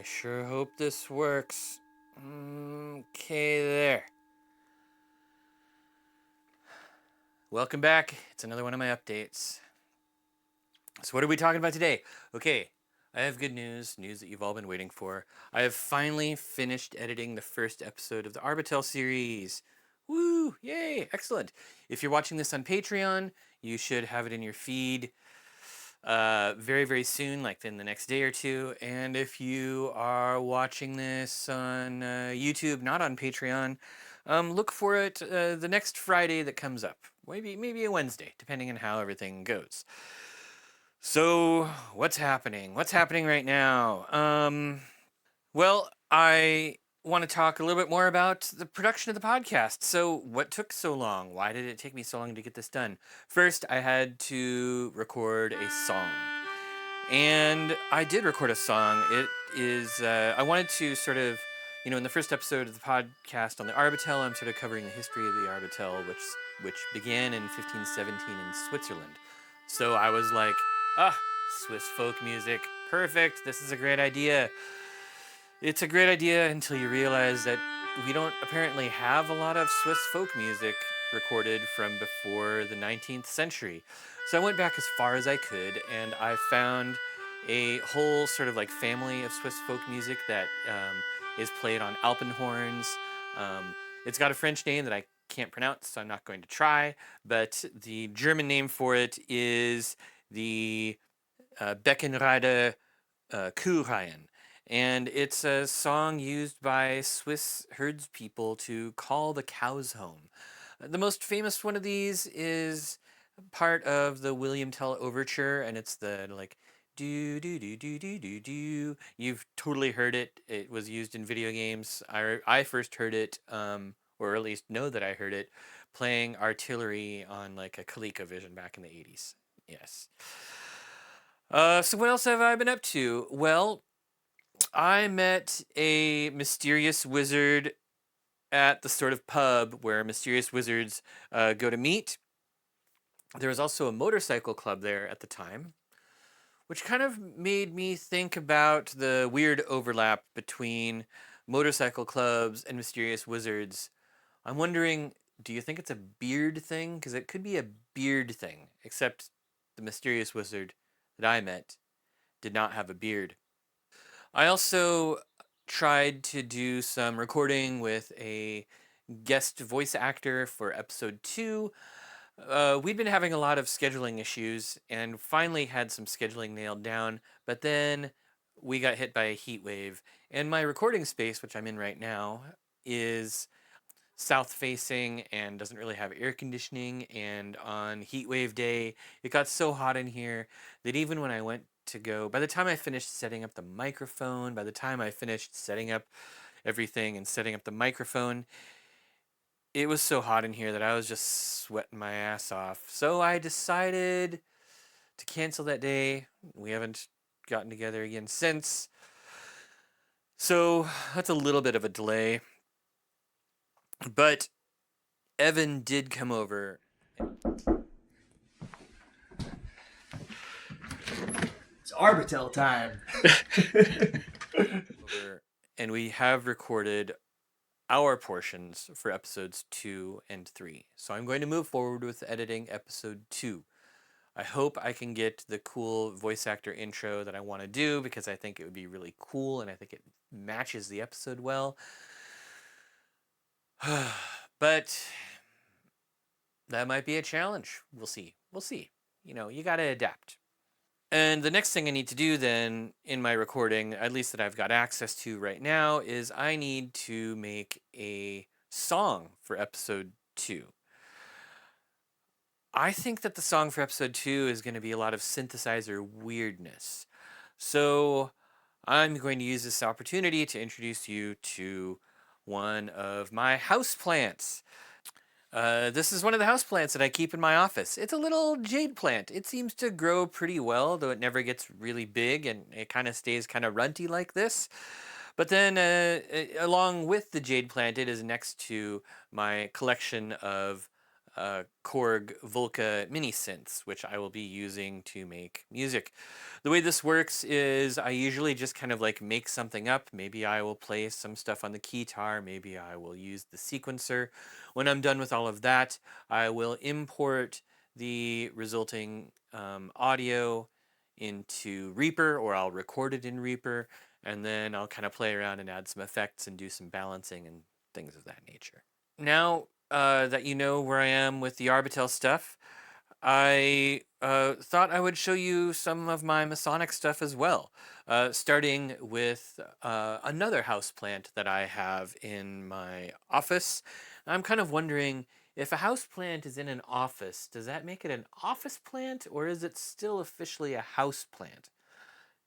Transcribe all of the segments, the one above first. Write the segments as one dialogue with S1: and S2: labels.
S1: I sure hope this works. Okay, there. Welcome back. It's another one of my updates. So what are we talking about today? Okay, I have good news that you've all been waiting for. I have finally finished editing the first episode of the Arbatel series. Woo! Yay! Excellent. If you're watching this on Patreon, you should have it in your feed very, very soon, like in the next day or two. And if you are watching this on YouTube, not on Patreon, look for it the next Friday that comes up. Maybe a Wednesday, depending on how everything goes. So, what's happening? What's happening right now? Well, I want to talk a little bit more about the production of the podcast. So, what took so long? Why did it take me so long to get this done? First, I had to record a song. And I did record a song. It is, I wanted to sort of, in the first episode of the podcast on the Arbatel, I'm sort of covering the history of the Arbatel, which began in 1517 in Switzerland. So I was like, Swiss folk music, perfect, this is a great idea. It's a great idea until you realize that we don't apparently have a lot of Swiss folk music recorded from before the 19th century. So I went back as far as I could, and I found a whole sort of like family of Swiss folk music that is played on alpenhorns. It's got a French name that I can't pronounce, so I'm not going to try, but the German name for it is the Beckenreiter Kuhreihen. And it's a song used by Swiss herdspeople to call the cows home. The most famous one of these is part of the William Tell Overture, and it's the like do do do do do do do. You've totally heard it. It was used in video games. I first heard it, or at least know that I heard it, playing artillery on like a ColecoVision back in the 80s. Yes. So what else have I been up to? Well, I met a mysterious wizard at the sort of pub where mysterious wizards go to meet. There was also a motorcycle club there at the time, which kind of made me think about the weird overlap between motorcycle clubs and mysterious wizards. I'm wondering, do you think it's a beard thing? Because it could be a beard thing, except the mysterious wizard that I met did not have a beard. I also tried to do some recording with a guest voice actor for episode 2. We'd been having a lot of scheduling issues and finally had some scheduling nailed down, but then we got hit by a heat wave. And my recording space, which I'm in right now, is south facing and doesn't really have air conditioning. And on heat wave day, it got so hot in here that even when I went to go, by the time I finished setting up the microphone, by the time I finished setting up everything and setting up the microphone, it was so hot in here that I was just sweating my ass off. So I decided to cancel that day. We haven't gotten together again since. So that's a little bit of a delay. But Evan did come over.
S2: It's Arbatel time.
S1: And we have recorded our portions for episodes 2 and 3. So I'm going to move forward with editing episode 2. I hope I can get the cool voice actor intro that I want to do because I think it would be really cool and I think it matches the episode well. But that might be a challenge. We'll see. You got to adapt. And the next thing I need to do then in my recording, at least that I've got access to right now, is I need to make a song for episode 2. I think that the song for episode 2 is going to be a lot of synthesizer weirdness. So I'm going to use this opportunity to introduce you to one of my houseplants. This is one of the houseplants that I keep in my office. It's a little jade plant. It seems to grow pretty well, though it never gets really big, and it kind of stays kind of runty like this. But then, along with the jade plant, it is next to my collection of Korg Volca mini synths, which I will be using to make music. The way this works is I usually just kind of like make something up. Maybe I will play some stuff on the keytar. Maybe I will use the sequencer. When I'm done with all of that, I will import the resulting audio into Reaper, or I'll record it in Reaper, and then I'll kind of play around and add some effects and do some balancing and things of that nature. Now that you know where I am with the Arbatel stuff, I thought I would show you some of my Masonic stuff as well, starting with another house plant that I have in my office. I'm kind of wondering, if a house plant is in an office, does that make it an office plant, or is it still officially a house plant?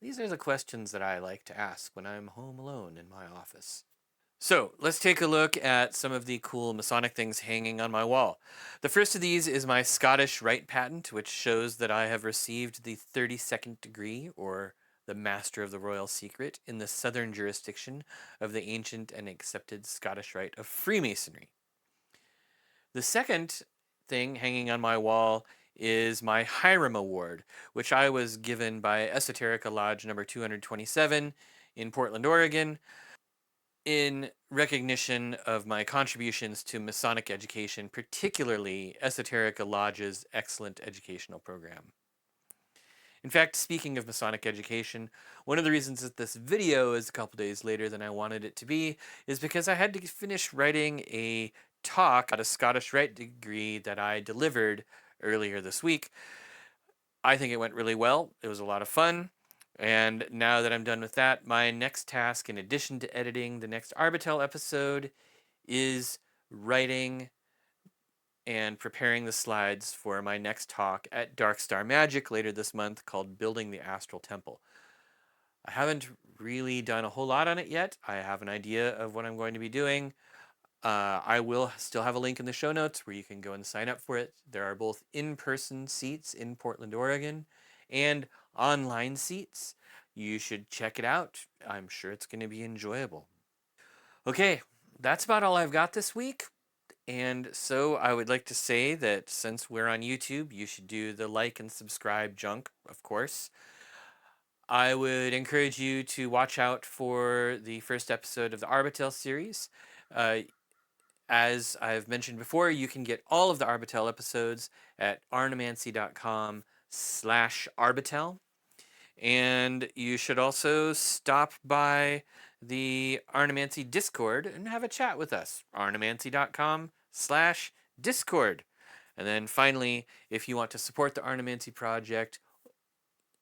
S1: These are the questions that I like to ask when I'm home alone in my office. So let's take a look at some of the cool Masonic things hanging on my wall. The first of these is my Scottish Rite patent, which shows that I have received the 32nd degree, or the Master of the Royal Secret, in the southern jurisdiction of the ancient and accepted Scottish Rite of Freemasonry. The second thing hanging on my wall is my Hiram Award, which I was given by Esoterica Lodge number 227 in Portland, Oregon, in recognition of my contributions to Masonic education, particularly Esoterica Lodge's excellent educational program. In fact, speaking of Masonic education, one of the reasons that this video is a couple days later than I wanted it to be is because I had to finish writing a talk at a Scottish Rite degree that I delivered earlier this week. I think it went really well. It was a lot of fun. And now that I'm done with that, my next task, in addition to editing the next Arbatel episode, is writing and preparing the slides for my next talk at Dark Star Magic later this month, called Building the Astral Temple. I haven't really done a whole lot on it yet. I have an idea of what I'm going to be doing. I will still have a link in the show notes where you can go and sign up for it. There are both in-person seats in Portland, Oregon, and online seats. You should check it out. I'm sure it's going to be enjoyable. Okay, that's about all I've got this week. And so I would like to say that since we're on YouTube, you should do the like and subscribe junk, of course. I would encourage you to watch out for the first episode of the Arbatel series. Uh, as I've mentioned before, you can get all of the Arbatel episodes at arnemancy.com/Arbatel. And you should also stop by the Arnemancy Discord and have a chat with us. arnemancy.com/Discord. And then finally, if you want to support the Arnemancy project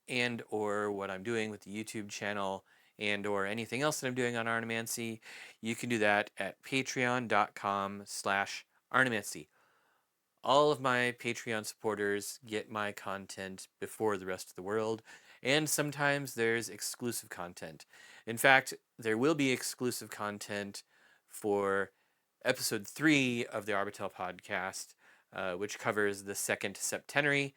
S1: and or what I'm doing with the YouTube channel and or anything else that I'm doing on Arnemancy, you can do that at patreon.com/Arnemancy. All of my Patreon supporters get my content before the rest of the world, and sometimes there's exclusive content. In fact, there will be exclusive content for episode 3 of the Arbatel podcast, which covers the second septenary,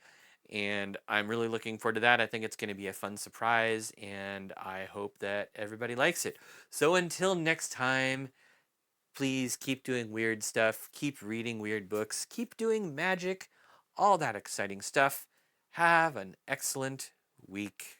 S1: and I'm really looking forward to that. I think it's going to be a fun surprise, and I hope that everybody likes it. So until next time, please keep doing weird stuff, keep reading weird books, keep doing magic, all that exciting stuff. Have an excellent week.